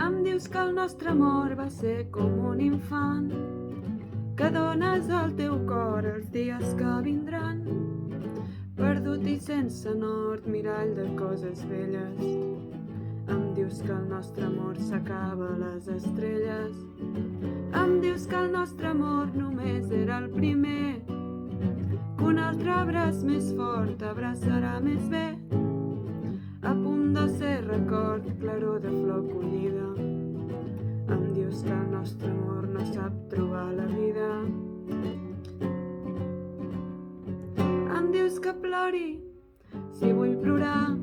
Em dius que el nostre amor va ser com un infant, que dones al teu cor els dies que vindran, perdut i sense nord, mirall de coses velles. Em dius que el nostre amor s'acaba a les estrelles. Em dius que el nostre amor només era el primer, que un altre abraç més fort abraçarà més bé, a punt de ser record, claror de flor collida. Em dius que el nostre amor no sap trobar la vida. Em dius que plori si vull plorar.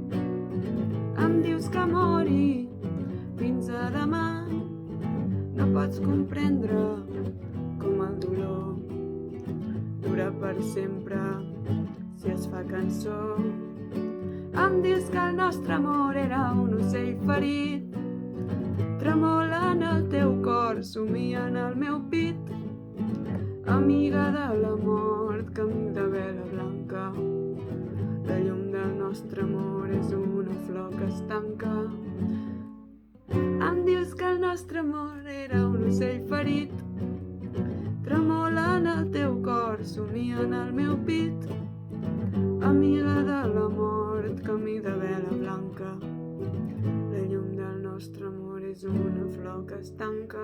Em dius que mori fins a demà. No pots comprendre com el dolor dura per sempre si es fa cançó. Em dius que el nostre amor era un ocell ferit, tremola en el teu cor, somia en el meu pit, amiga de la mort, camí de vela blanca. La llum del nostre amor és una flor que es tanca. Em dius que el nostre amor era un ocell ferit, tremola en el teu cor, somia en el meu pit, amiga de la mort, camí de vela blanca. La llum del nostre amor és una flor que es tanca.